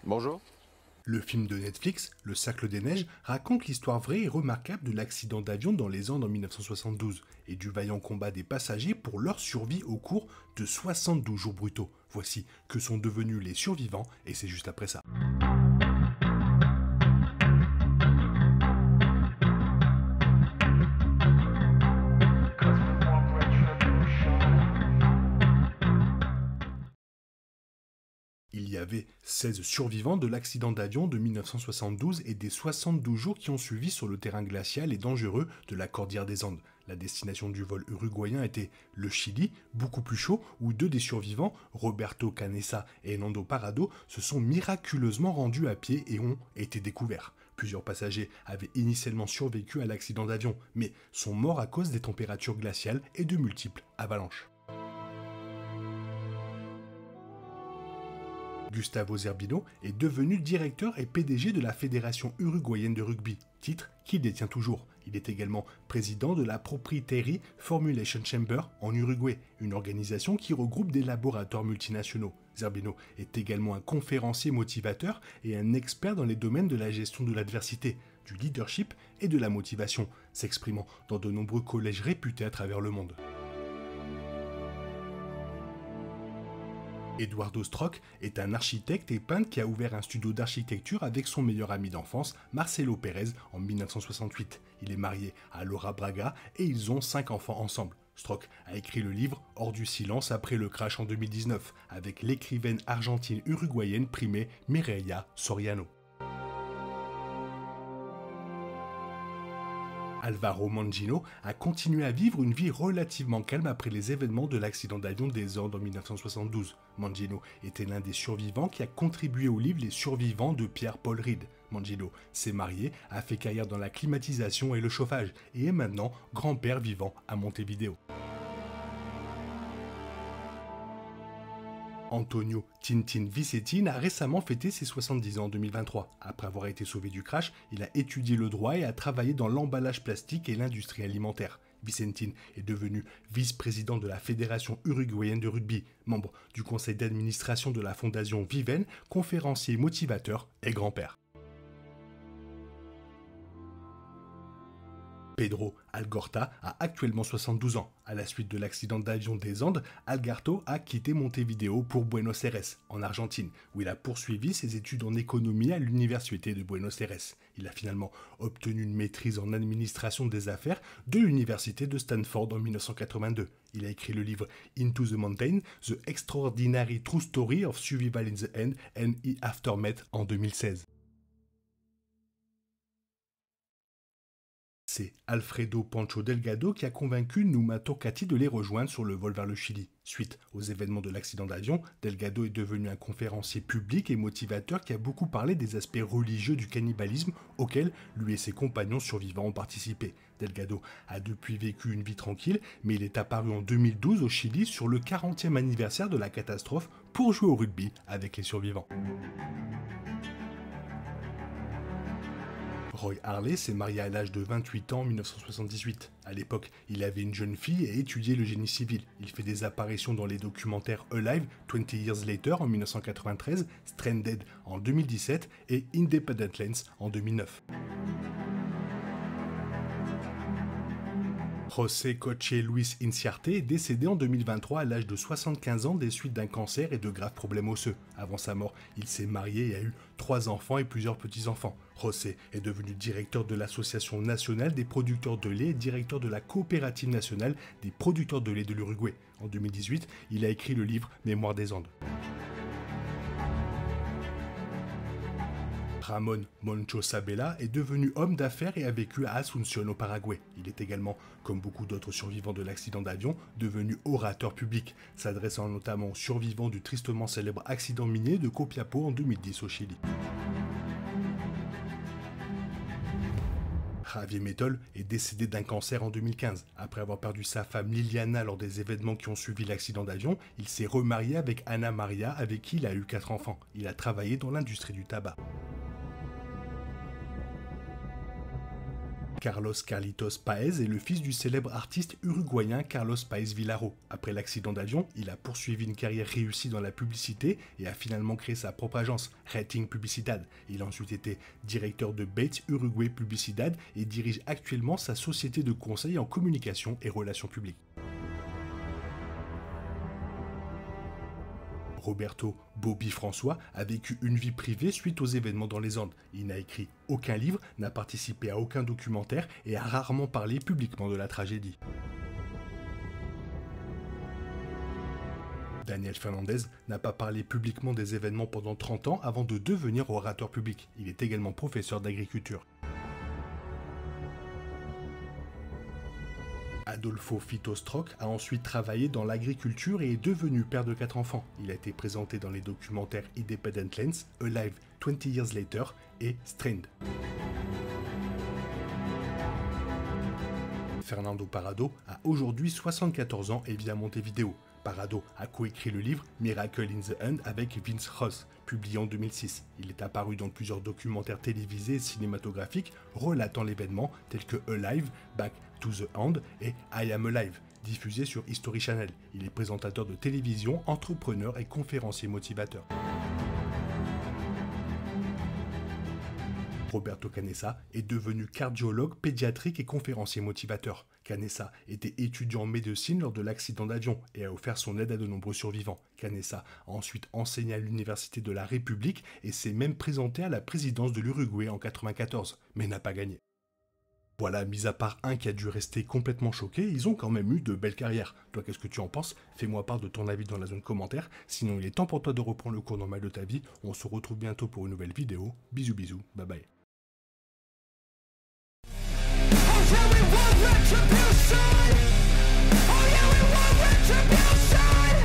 Bonjour. Le film de Netflix, Le Cercle des Neiges, raconte l'histoire vraie et remarquable de l'accident d'avion dans les Andes en 1972 et du vaillant combat des passagers pour leur survie au cours de 72 jours brutaux. Voici que sont devenus les survivants et c'est juste après ça. Il y avait 16 survivants de l'accident d'avion de 1972 et des 72 jours qui ont suivi sur le terrain glacial et dangereux de la Cordillère des Andes. La destination du vol uruguayen était le Chili, beaucoup plus chaud, où deux des survivants, Roberto Canessa et Nando Parrado, se sont miraculeusement rendus à pied et ont été découverts. Plusieurs passagers avaient initialement survécu à l'accident d'avion, mais sont morts à cause des températures glaciales et de multiples avalanches. Gustavo Zerbino est devenu directeur et PDG de la Fédération uruguayenne de rugby, titre qu'il détient toujours. Il est également président de la Proprietary Formulation Chamber en Uruguay, une organisation qui regroupe des laboratoires multinationaux. Zerbino est également un conférencier motivateur et un expert dans les domaines de la gestion de l'adversité, du leadership et de la motivation, s'exprimant dans de nombreux collèges réputés à travers le monde. Eduardo Strock est un architecte et peintre qui a ouvert un studio d'architecture avec son meilleur ami d'enfance, Marcelo Pérez, en 1968. Il est marié à Laura Braga et ils ont 5 enfants ensemble. Strock a écrit le livre Hors du silence après le crash en 2019 avec l'écrivaine argentine-uruguayenne primée Mireia Soriano. Alvaro Mangino a continué à vivre une vie relativement calme après les événements de l'accident d'avion des Andes en 1972. Mangino était l'un des survivants qui a contribué au livre Les survivants de Pierre-Paul Reed. Mangino s'est marié, a fait carrière dans la climatisation et le chauffage et est maintenant grand-père vivant à Montevideo. Antonio Tintin Vicetin a récemment fêté ses 70 ans en 2023. Après avoir été sauvé du crash, il a étudié le droit et a travaillé dans l'emballage plastique et l'industrie alimentaire. Vicentin est devenu vice-président de la Fédération uruguayenne de rugby, membre du conseil d'administration de la fondation Viven, conférencier motivateur et grand-père. Pedro Algorta a actuellement 72 ans. À la suite de l'accident d'avion des Andes, Algarto a quitté Montevideo pour Buenos Aires, en Argentine, où il a poursuivi ses études en économie à l'Université de Buenos Aires. Il a finalement obtenu une maîtrise en administration des affaires de l'Université de Stanford en 1982. Il a écrit le livre Into the Mountain, The Extraordinary True Story of Survival in the End and the Aftermath en 2016. C'est Alfredo Pancho Delgado qui a convaincu Numa Tocati de les rejoindre sur le vol vers le Chili. Suite aux événements de l'accident d'avion, Delgado est devenu un conférencier public et motivateur qui a beaucoup parlé des aspects religieux du cannibalisme auquel lui et ses compagnons survivants ont participé. Delgado a depuis vécu une vie tranquille, mais il est apparu en 2012 au Chili sur le 40e anniversaire de la catastrophe pour jouer au rugby avec les survivants. Roy Harley s'est marié à l'âge de 28 ans en 1978. À l'époque, il avait une jeune fille et étudiait le génie civil. Il fait des apparitions dans les documentaires Alive, 20 Years Later en 1993, Stranded en 2017 et Independent Lens en 2009. José Coche Luis Inciarte est décédé en 2023 à l'âge de 75 ans des suites d'un cancer et de graves problèmes osseux. Avant sa mort, il s'est marié et a eu 3 enfants et plusieurs petits-enfants. José est devenu directeur de l'Association nationale des producteurs de lait et directeur de la Coopérative nationale des producteurs de lait de l'Uruguay. En 2018, il a écrit le livre Mémoire des Andes. Ramon Moncho Sabella est devenu homme d'affaires et a vécu à Asunción au Paraguay. Il est également, comme beaucoup d'autres survivants de l'accident d'avion, devenu orateur public, s'adressant notamment aux survivants du tristement célèbre accident minier de Copiapó en 2010 au Chili. Javier Metol est décédé d'un cancer en 2015. Après avoir perdu sa femme Liliana lors des événements qui ont suivi l'accident d'avion, il s'est remarié avec Ana Maria avec qui il a eu 4 enfants. Il a travaillé dans l'industrie du tabac. Carlos Carlitos Paez est le fils du célèbre artiste uruguayen Carlos Paez Vilaro. Après l'accident d'avion, il a poursuivi une carrière réussie dans la publicité et a finalement créé sa propre agence, Rating Publicidad. Il a ensuite été directeur de Bates Uruguay Publicidad et dirige actuellement sa société de conseil en communication et relations publiques. Roberto Bobby François a vécu une vie privée suite aux événements dans les Andes. Il n'a écrit aucun livre, n'a participé à aucun documentaire et a rarement parlé publiquement de la tragédie. Daniel Fernandez n'a pas parlé publiquement des événements pendant 30 ans avant de devenir orateur public. Il est également professeur d'agriculture. Adolfo Fito Strock a ensuite travaillé dans l'agriculture et est devenu père de 4 enfants. Il a été présenté dans les documentaires Independent Lens, Alive 20 Years Later et Strained. Fernando Parrado a aujourd'hui 74 ans et vit à Montevideo. Parrado a coécrit le livre Miracle in the End avec Vince Ross, publié en 2006. Il est apparu dans plusieurs documentaires télévisés et cinématographiques relatant l'événement tels que Alive, Back to the End et I Am Alive, diffusés sur History Channel. Il est présentateur de télévision, entrepreneur et conférencier motivateur. Roberto Canessa est devenu cardiologue, pédiatrique et conférencier motivateur. Canessa était étudiant en médecine lors de l'accident d'avion et a offert son aide à de nombreux survivants. Canessa a ensuite enseigné à l'Université de la République et s'est même présenté à la présidence de l'Uruguay en 1994, mais n'a pas gagné. Voilà, mis à part un qui a dû rester complètement choqué, ils ont quand même eu de belles carrières. Toi, qu'est-ce que tu en penses? Fais-moi part de ton avis dans la zone commentaire. Sinon, il est temps pour toi de reprendre le cours normal de ta vie. On se retrouve bientôt pour une nouvelle vidéo. Bisous bisous, bye bye. Oh yeah, we want retribution. Oh yeah, we want retribution.